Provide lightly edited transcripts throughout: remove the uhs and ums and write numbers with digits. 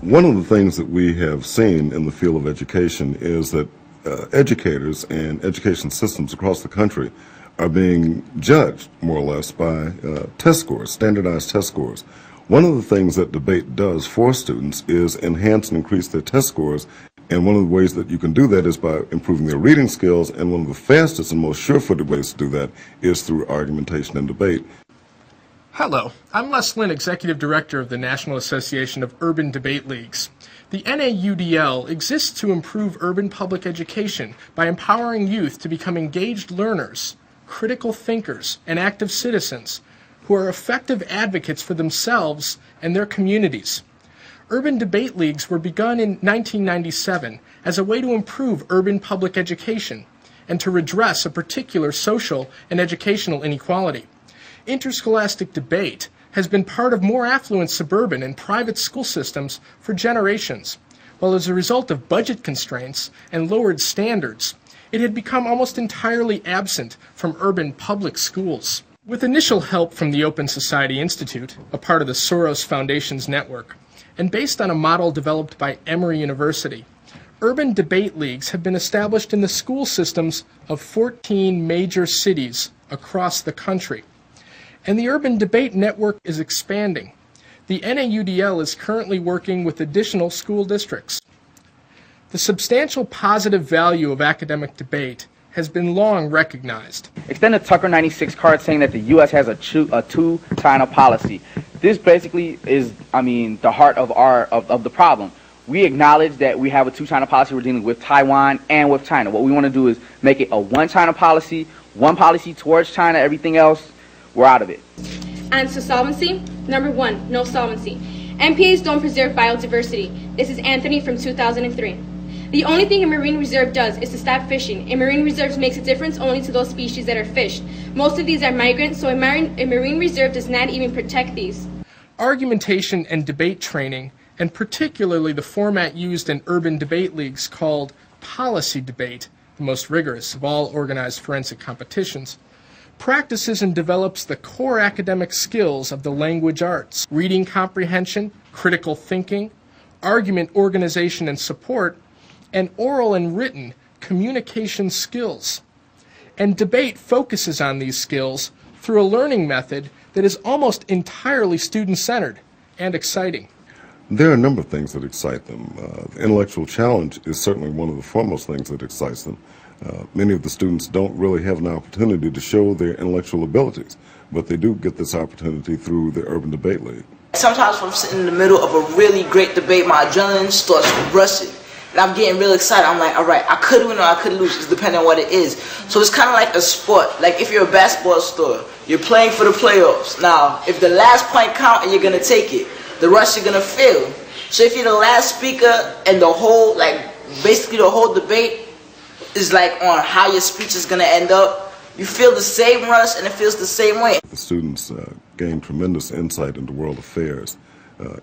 One of the things that we have seen in the field of education is that educators and education systems across the country are being judged, more or less, by test scores, standardized test scores. One of the things that debate does for students is enhance and increase their test scores, and one of the ways that you can do that is by improving their reading skills, and one of the fastest and most sure-footed ways to do that is through argumentation and debate. Hello, I'm Les Lynn, Executive Director of the National Association of Urban Debate Leagues. The NAUDL exists to improve urban public education by empowering youth to become engaged learners, critical thinkers, and active citizens who are effective advocates for themselves and their communities. Urban debate leagues were begun in 1997 as a way to improve urban public education and to redress a particular social and educational inequality. Interscholastic debate has been part of more affluent suburban and private school systems for generations, while as a result of budget constraints and lowered standards, it had become almost entirely absent from urban public schools. With initial help from the Open Society Institute, a part of the Soros Foundation's network, and based on a model developed by Emory University, urban debate leagues have been established in the school systems of 14 major cities across the country. And the urban debate network is expanding. The NAUDL is currently working with additional school districts. The substantial positive value of academic debate has been long recognized. Extend a Tucker 96 card saying that the U.S. has a two-China policy. This basically is, the heart of the problem. We acknowledge that we have a two-China policy. We're dealing with Taiwan and with China. What we want to do is make it a one-China policy, one policy towards China, everything else, we're out of it. Answer solvency. Number 1, no solvency. MPAs don't preserve biodiversity. This is Anthony from 2003. The only thing a marine reserve does is to stop fishing. A marine reserve makes a difference only to those species that are fished. Most of these are migrants, so a marine reserve does not even protect these. Argumentation and debate training, and particularly the format used in urban debate leagues called policy debate, the most rigorous of all organized forensic competitions, practices and develops the core academic skills of the language arts: reading comprehension, critical thinking, argument organization and support, and oral and written communication skills. And debate focuses on these skills through a learning method that is almost entirely student-centered and exciting. There are a number of things that excite them. The intellectual challenge is certainly one of the foremost things that excites them. Many of the students don't really have an opportunity to show their intellectual abilities, but they do get this opportunity through the Urban Debate League. Sometimes when I'm sitting in the middle of a really great debate, my adrenaline starts rushing, and I'm getting really excited. I'm like, all right, I could win or I could lose, just depending on what it is. So it's kind of like a sport. Like if you're a basketball star, you're playing for the playoffs. Now, if the last point count and you're going to take it, the rest you're going to fail. So if you're the last speaker and the whole, basically the whole debate is on how your speech is going to end up, you feel the same rush and it feels the same way. The students gain tremendous insight into world affairs.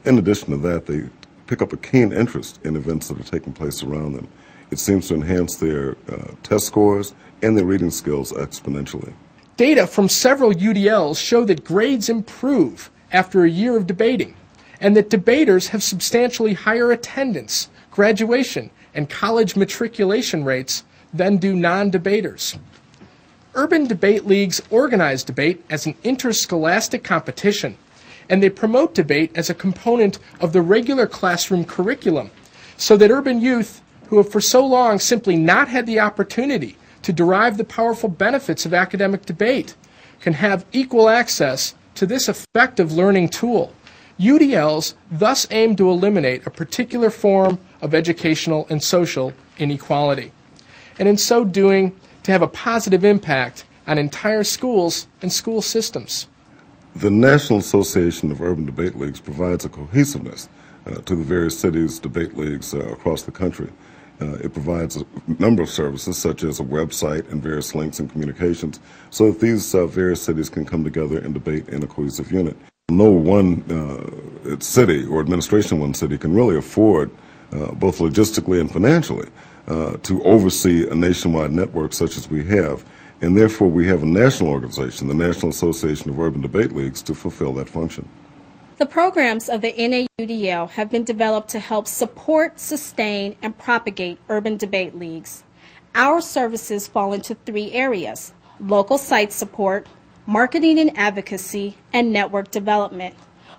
In addition to that, they pick up a keen interest in events that are taking place around them. It seems to enhance their test scores and their reading skills exponentially. Data from several UDLs show that grades improve after a year of debating, and that debaters have substantially higher attendance, graduation, and college matriculation rates than do non-debaters. Urban debate leagues organize debate as an interscholastic competition, and they promote debate as a component of the regular classroom curriculum, so that urban youth who have for so long simply not had the opportunity to derive the powerful benefits of academic debate can have equal access to this effective learning tool. UDLs thus aim to eliminate a particular form of educational and social inequality, and in so doing, to have a positive impact on entire schools and school systems. The National Association of Urban Debate Leagues provides a cohesiveness to the various cities' debate leagues across the country. It provides a number of services, such as a website and various links and communications, so that these various cities can come together and debate in a cohesive unit. No one city or administration of one city can really afford, both logistically and financially, to oversee a nationwide network such as we have. And therefore, we have a national organization, the National Association of Urban Debate Leagues, to fulfill that function. The programs of the NAUDL have been developed to help support, sustain, and propagate urban debate leagues. Our services fall into 3 areas: local site support, marketing and advocacy, and network development.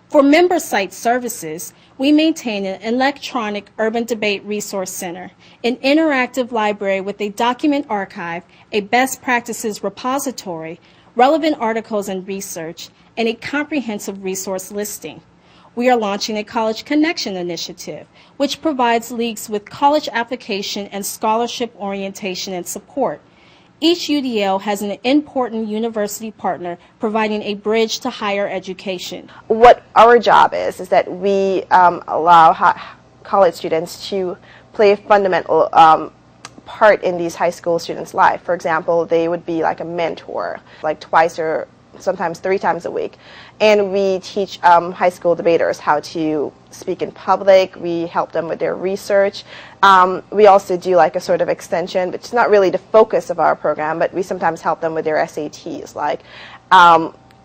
For member site services, we maintain an electronic urban debate resource center, an interactive library with a document archive, a best practices repository, relevant articles and research, and a comprehensive resource listing. We are launching a College Connection initiative, which provides leagues with college application and scholarship orientation and support. Each UDL has an important university partner providing a bridge to higher education. What our job is that we allow college students to play a fundamental part in these high school students' life. For example, they would be like a mentor, like twice or sometimes 3 times a week. And we teach high school debaters how to speak in public. We help them with their research. We also do like a sort of extension, but it's not really the focus of our program, but we sometimes help them with their SATs, like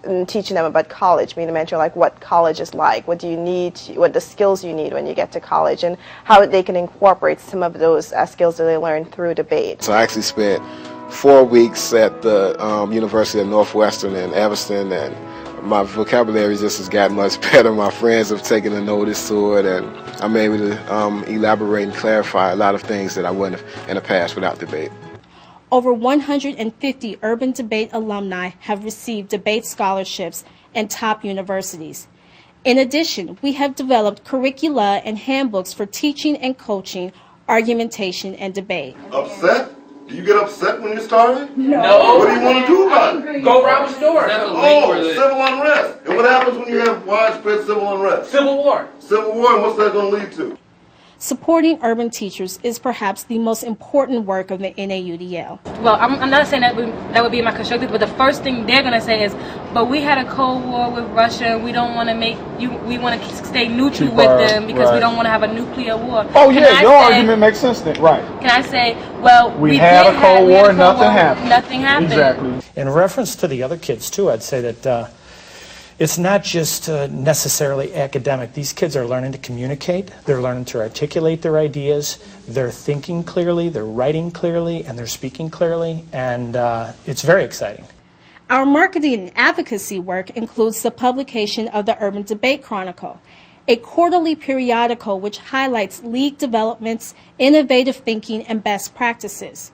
and teaching them about college, being a mentor, like what college is like, what do you need, what the skills you need when you get to college, and how they can incorporate some of those skills that they learn through debate. So I actually spent 4 weeks at the University of Northwestern in Evanston, and my vocabulary just has gotten much better. My friends have taken a notice to it, and I'm able to elaborate and clarify a lot of things that I wouldn't have in the past without debate. Over 150 urban debate alumni have received debate scholarships in top universities. In addition, we have developed curricula and handbooks for teaching and coaching, argumentation, and debate. Upset? Do you get upset when you're starving? No. What do you want to do about it? Go rob a store. Civil unrest. And what happens when you have widespread civil unrest? Civil war. Civil war, and what's that going to lead to? Supporting urban teachers is perhaps the most important work of the NAUDL. Well, I'm not saying that would be my constructive, but the first thing they're going to say is, but we had a Cold War with Russia, and we don't want to we want to stay neutral with them because we don't want to have a nuclear war. Oh yeah, your argument makes sense then, right. Can I say, well, we had a Cold War and nothing happened. Nothing happened. Exactly. In reference to the other kids too, I'd say that it's not just necessarily academic. These kids are learning to communicate, they're learning to articulate their ideas, they're thinking clearly, they're writing clearly, and they're speaking clearly, and it's very exciting. Our marketing and advocacy work includes the publication of the Urban Debate Chronicle, a quarterly periodical which highlights league developments, innovative thinking, and best practices.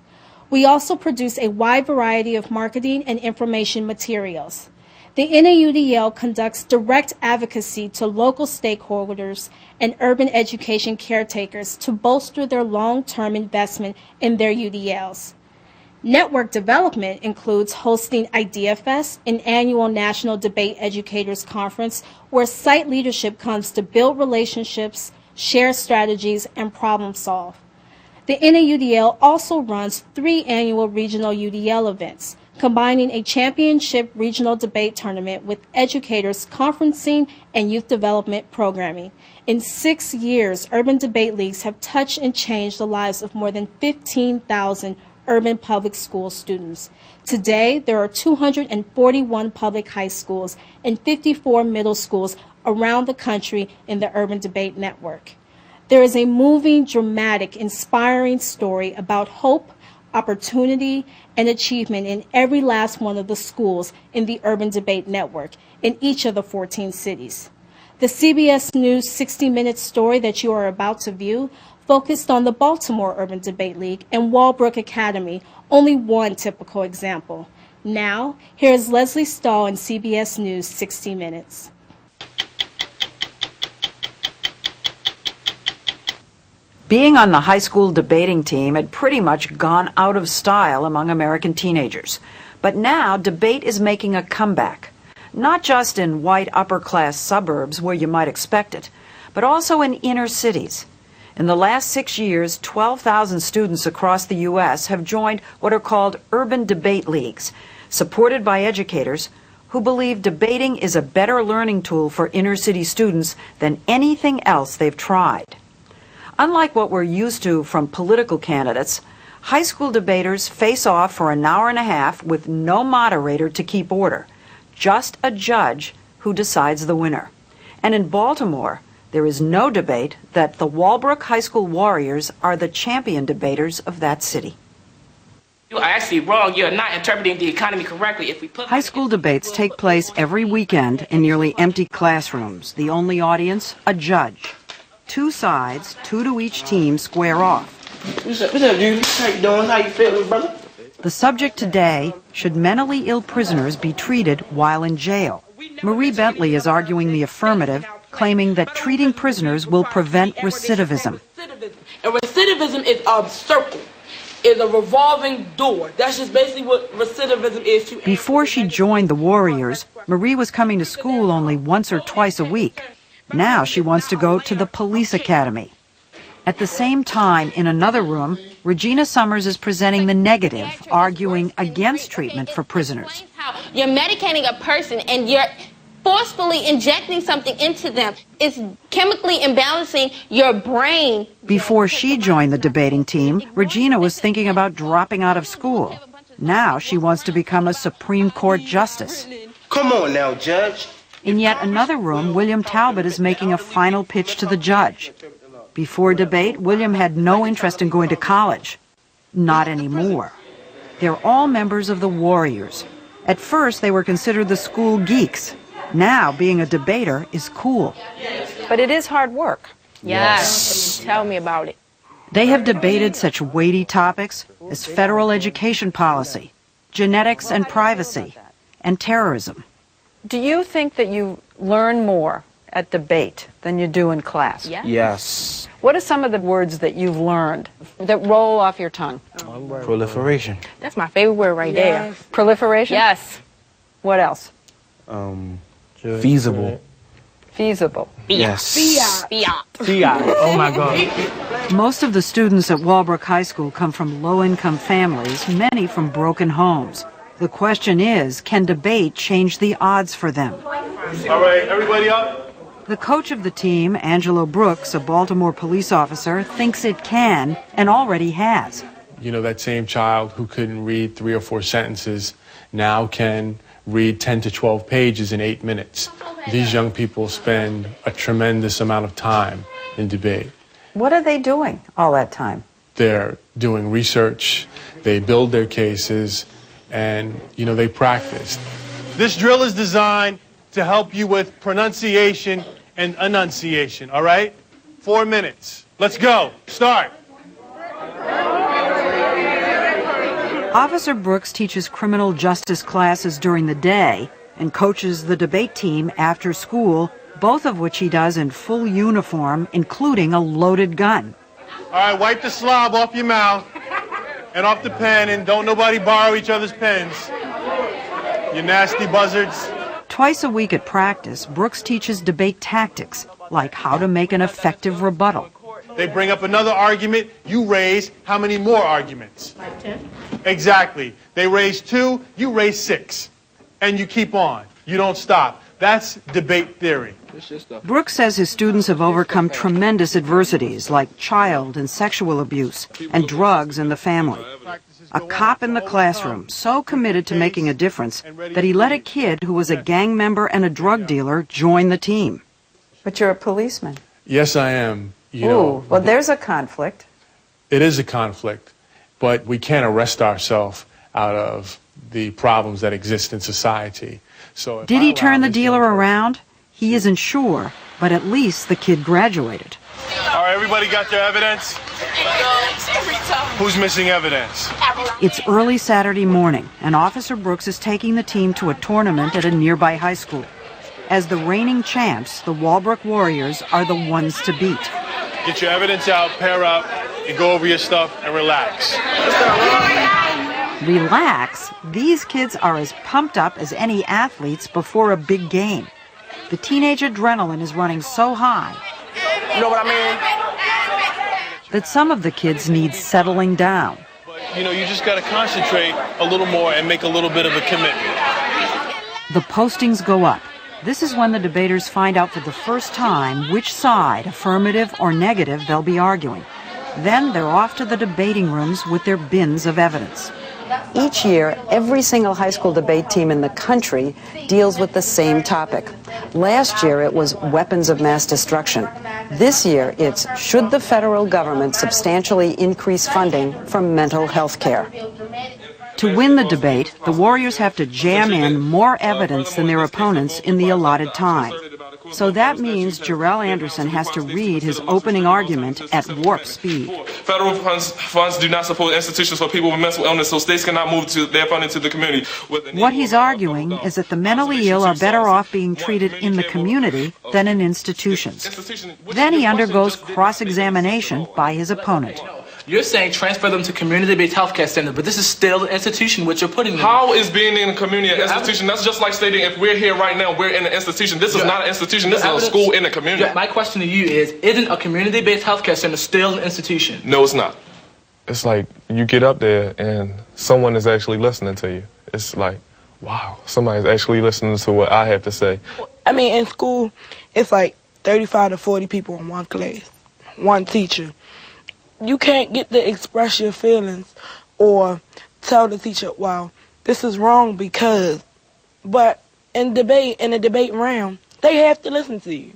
We also produce a wide variety of marketing and information materials. The NAUDL conducts direct advocacy to local stakeholders and urban education caretakers to bolster their long-term investment in their UDLs. Network development includes hosting IdeaFest, an annual National Debate Educators Conference where site leadership comes to build relationships, share strategies, and problem solve. The NAUDL also runs 3 annual regional UDL events, combining a championship regional debate tournament with educators conferencing and youth development programming. In 6 years, urban debate leagues have touched and changed the lives of more than 15,000 urban public school students. Today, there are 241 public high schools and 54 middle schools around the country in the Urban Debate Network. There is a moving, dramatic, inspiring story about hope, opportunity, and achievement in every last one of the schools in the Urban Debate Network in each of the 14 cities. The CBS News 60-minute story that you are about to view focused on the Baltimore Urban Debate League and Walbrook Academy, only one typical example. Now, here is Leslie Stahl in CBS News 60 Minutes. Being on the high school debating team had pretty much gone out of style among American teenagers. But now debate is making a comeback, not just in white upper-class suburbs where you might expect it, but also in inner cities. In the last 6 years, 12,000 students across the U.S. have joined what are called urban debate leagues, supported by educators who believe debating is a better learning tool for inner city students than anything else they've tried. Unlike what we're used to from political candidates, high school debaters face off for an hour and a half with no moderator to keep order, just a judge who decides the winner. And in Baltimore, there is no debate that the Walbrook High School Warriors are the champion debaters of that city. You are actually wrong. You're not interpreting the economy correctly. If we put High school debates take place every weekend in nearly empty classrooms. The only audience, a judge. Two sides, two to each team, square off. What's up, dude? How you doing? How you feeling, brother? The subject today, should mentally ill prisoners be treated while in jail? Marie Bentley is arguing the affirmative, claiming that treating prisoners will prevent recidivism. And recidivism is a circle, is a revolving door. That's just basically what recidivism is to. Before she joined the Warriors, Marie was coming to school only once or twice a week. Now she wants to go to the police academy. At the same time, in another room, Regina Summers is presenting the negative, arguing against treatment for prisoners. You're medicating a person and you're forcefully injecting something into them. It's chemically imbalancing your brain. Before she joined the debating team, Regina was thinking about dropping out of school. Now she wants to become a Supreme Court justice. Come on now, Judge. In yet another room, William Talbot is making a final pitch to the judge. Before debate, William had no interest in going to college. Not anymore. They're all members of the Warriors. At first, they were considered the school geeks. Now, being a debater is cool. But it is hard work. Yes. Tell me about it. They have debated such weighty topics as federal education policy, genetics and privacy, and terrorism. Do you think that you learn more at debate than you do in class? Yes. What are some of the words that you've learned that roll off your tongue? Proliferation. That's my favorite word right there. Proliferation? Yes. What else? Feasible. Feasible. Yes. Fiat. Oh my God. Most of the students at Walbrook High School come from low-income families, many from broken homes. The question is, can debate change the odds for them? All right, everybody up. The coach of the team, Angelo Brooks, a Baltimore police officer, thinks it can and already has. You know, that same child who couldn't read 3 or 4 sentences now can read 10 to 12 pages in 8 minutes. These young people spend a tremendous amount of time in debate. What are they doing all that time? They're doing research, they build their cases, and, you know, they practice. This drill is designed to help you with pronunciation and enunciation, all right? 4 minutes. Let's go. Start. Officer Brooks teaches criminal justice classes during the day and coaches the debate team after school, both of which he does in full uniform, including a loaded gun. All right, wipe the slob off your mouth and off the pen, and don't nobody borrow each other's pens. You nasty buzzards. Twice a week at practice, Brooks teaches debate tactics, like how to make an effective rebuttal. They bring up another argument, you raise how many more arguments? 10. Exactly. They raise 2, you raise 6. And you keep on. You don't stop. That's debate theory. Brooks says his students have overcome tremendous adversities like child and sexual abuse and drugs in the family. A cop in the classroom, so committed to making a difference that he let a kid who was a gang member and a drug dealer join the team. But you're a policeman. Yes, I am. You know, well, there's a conflict. It is a conflict, but we can't arrest ourselves out of the problems that exist in society. So did he turn the dealer around? He isn't sure, but at least the kid graduated. All right, everybody got their evidence? Who's missing evidence? It's early Saturday morning, and Officer Brooks is taking the team to a tournament at a nearby high school. As the reigning champs, the Walbrook Warriors are the ones to beat. Get your evidence out, pair up, and go over your stuff and relax. Relax? These kids are as pumped up as any athletes before a big game. The teenage adrenaline is running so high. You know what I mean? That some of the kids need settling down. You know, you just got to concentrate a little more and make a little bit of a commitment. The postings go up. This is when the debaters find out for the first time which side, affirmative or negative, they'll be arguing. Then they're off to the debating rooms with their bins of evidence. Each year, every single high school debate team in the country deals with the same topic. Last year, it was weapons of mass destruction. This year, it's should the federal government substantially increase funding for mental health care? To win the debate, the Warriors have to jam in more evidence than their opponents in the allotted time. So that means Jarrell Anderson has to read his opening argument at warp speed. Federal funds do not support institutions for people with mental illness, so states cannot move their funding to the community. What he's arguing is that the mentally ill are better off being treated in the community than in institutions. Then he undergoes cross-examination by his opponent. You're saying transfer them to community-based healthcare centers, but this is still an institution which you're putting them in. How is being in a community an institution? That's just like stating if we're here right now, we're in an institution. This is not an institution. This is a school in a community. My question to you is, isn't a community-based healthcare center still an institution? No, it's not. It's like you get up there and someone is actually listening to you. It's like, wow, somebody's actually listening to what I have to say. I mean, in school, it's like 35 to 40 people in one class, one teacher. You can't get to express your feelings or tell the teacher, well, this is wrong because, but in a debate round, they have to listen to you.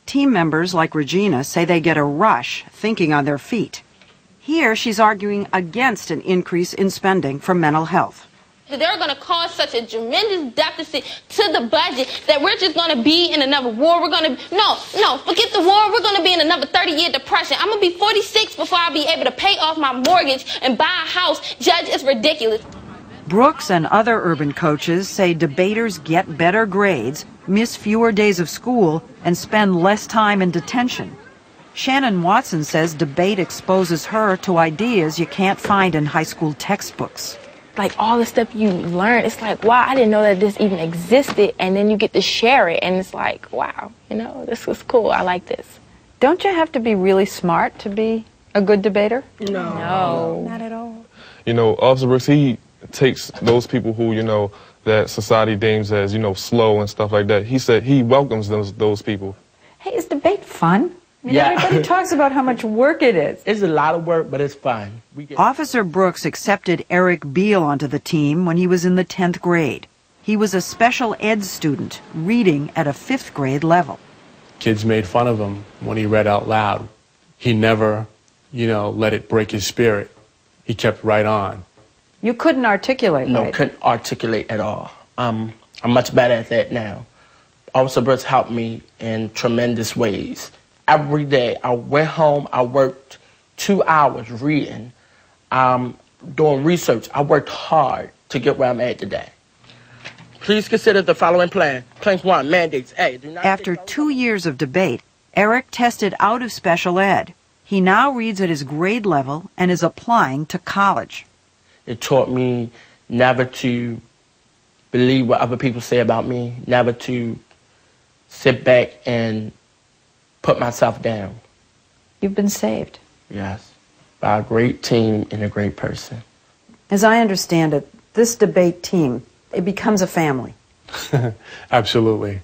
Team members like Regina say they get a rush thinking on their feet. Here, she's arguing against an increase in spending for mental health. They're going to cause such a tremendous deficit to the budget that we're just going to be in another war. We're going to, no, forget the war. We're going to be in another 30-year depression. I'm going to be 46 before I'll be able to pay off my mortgage and buy a house. Judge, it's ridiculous. Brooks and other urban coaches say debaters get better grades, miss fewer days of school, and spend less time in detention. Shannon Watson says debate exposes her to ideas you can't find in high school textbooks. Like all the stuff you learn, it's like, wow, I didn't know that this even existed, and then you get to share it, and it's like, wow, this was cool, I like this. Don't you have to be really smart to be a good debater? No, not at all. Officer Brooks, he takes those people who, that society deems as, slow and stuff like that. He said he welcomes those people. Hey, is debate fun? Yeah. Everybody talks about how much work it is. It's a lot of work, but it's fun. Officer Brooks accepted Eric Beal onto the team when he was in the 10th grade. He was a special ed student, reading at a 5th grade level. Kids made fun of him when he read out loud. He never, let it break his spirit. He kept right on. You couldn't articulate, No, right? couldn't articulate at all. I'm much better at that now. Officer Brooks helped me in tremendous ways. Every day, I went home, I worked 2 hours reading, doing research. I worked hard to get where I'm at today. Please consider the following plan. Plank 1, mandates. A, do not After 2 years of debate, Eric tested out of special ed. He now reads at his grade level and is applying to college. It taught me never to believe what other people say about me, never to sit back and put myself down. You've been saved. Yes, by a great team and a great person. As I understand it, this debate team, it becomes a family. Absolutely.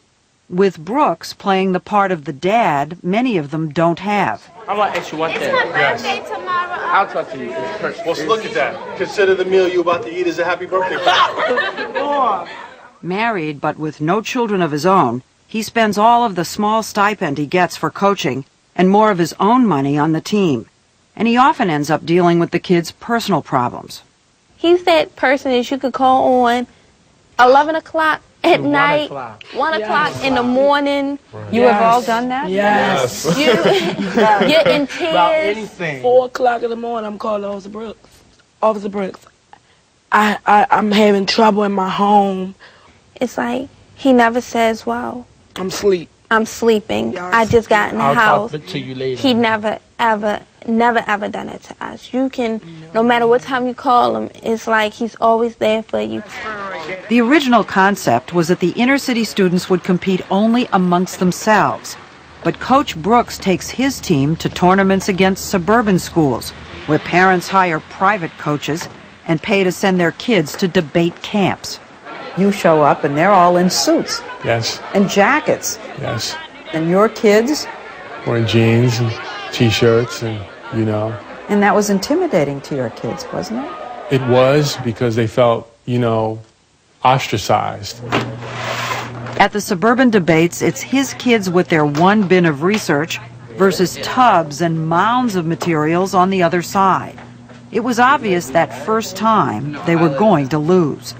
With Brooks playing the part of the dad many of them don't have. I want to ask you one thing. It's my birthday tomorrow. I'll talk to you. Well, look at that. Consider the meal you're about to eat as a happy birthday present. Married, but with no children of his own, he spends all of the small stipend he gets for coaching and more of his own money on the team. And he often ends up dealing with the kids' personal problems. He's that person that you could call on 11 o'clock at night, 1 o'clock in the morning. You have all done that? Yes. You're in About tears. anything. 4 o'clock in the morning, I'm calling Officer Brooks. Officer Brooks, I'm having trouble in my home. It's like he never says, well, I'm sleeping. I just got in the house. I'll talk to you later. He never, ever done it to us. You can, no matter what time you call him, it's like he's always there for you. The original concept was that the inner city students would compete only amongst themselves. But Coach Brooks takes his team to tournaments against suburban schools, where parents hire private coaches and pay to send their kids to debate camps. You show up and they're all in suits. Yes. And jackets. Yes. And your kids? Wearing jeans and T-shirts and, And that was intimidating to your kids, wasn't it? It was because they felt, you know, ostracized. At the suburban debates, it's his kids with their one bin of research versus tubs and mounds of materials on the other side. It was obvious that first time they were going to lose.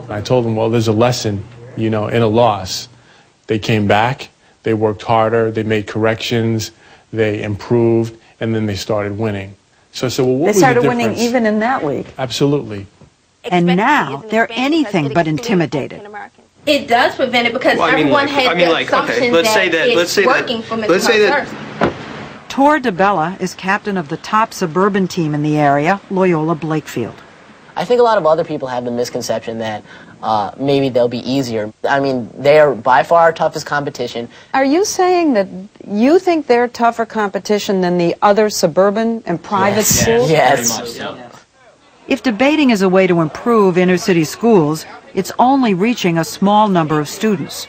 I told them, well, there's a lesson, you know, in a loss. They came back, they worked harder, they made corrections, they improved, and then they started winning. So I said, well, what They was started the winning difference? even in that league. Absolutely. And now they're anything but intimidated. It does prevent it because everyone has the assumption that it's working for Mr. First. Tor DeBella is captain of the top suburban team in the area, Loyola Blakefield. I think a lot of other people have the misconception that maybe they'll be easier. I mean, they are by far our toughest competition. Are you saying that you think they're tougher competition than the other suburban and private schools? Yes. If debating is a way to improve inner-city schools, it's only reaching a small number of students.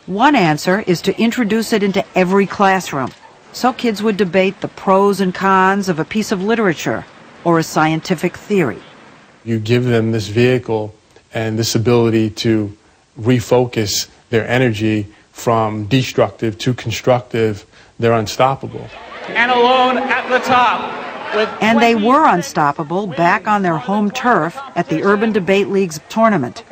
One answer is to introduce it into every classroom, so kids would debate the pros and cons of a piece of literature or a scientific theory. You give them this vehicle and this ability to refocus their energy from destructive to constructive, they're unstoppable. And alone at the top. And they were unstoppable back on their home turf at the Urban Debate League's tournament.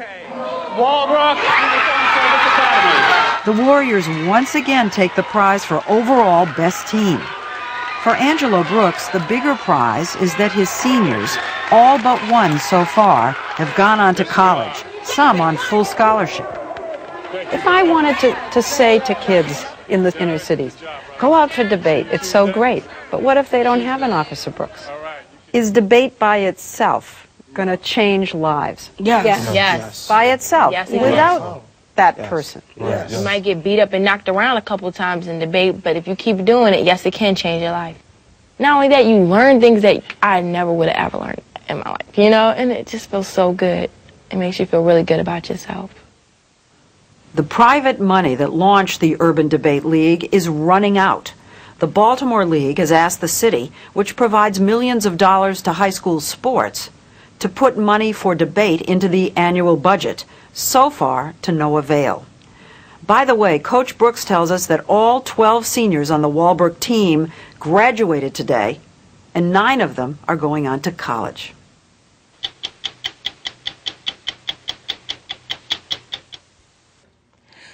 Walbrook Service Academy. The Warriors once again take the prize for overall best team. For Angelo Brooks, the bigger prize is that his seniors, all but one so far, have gone on to college, some on full scholarship. If I wanted to say to kids in the inner cities, go out for debate, it's so great, but what if they don't have an Officer Brooks? Is debate by itself going to change lives? Yes. Yes. By itself, Yes, it without that person. You might get beat up and knocked around a couple of times in debate, but if you keep doing it, yes, it can change your life. Not only that, you learn things that I never would have ever learned in my life, you know, and it just feels so good. It makes you feel really good about yourself. The private money that launched the Urban Debate League is running out. The Baltimore League has asked the city, which provides millions of dollars to high school sports, to put money for debate into the annual budget, so far to no avail. By the way, Coach Brooks tells us that all 12 seniors on the Walbrook team graduated today, and 9 of them are going on to college.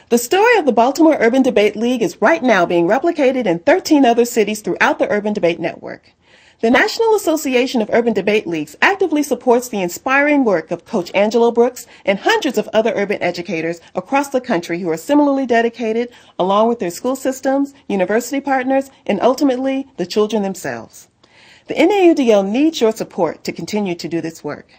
The story of the Baltimore Urban Debate League is right now being replicated in 13 other cities throughout the Urban Debate Network. The National Association of Urban Debate Leagues actively supports the inspiring work of Coach Angelo Brooks and hundreds of other urban educators across the country who are similarly dedicated, along with their school systems, university partners, and ultimately the children themselves. The NAUDL needs your support to continue to do this work.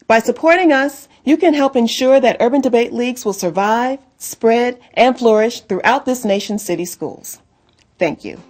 By supporting us, you can help ensure that urban debate leagues will survive, spread, and flourish throughout this nation's city schools. Thank you.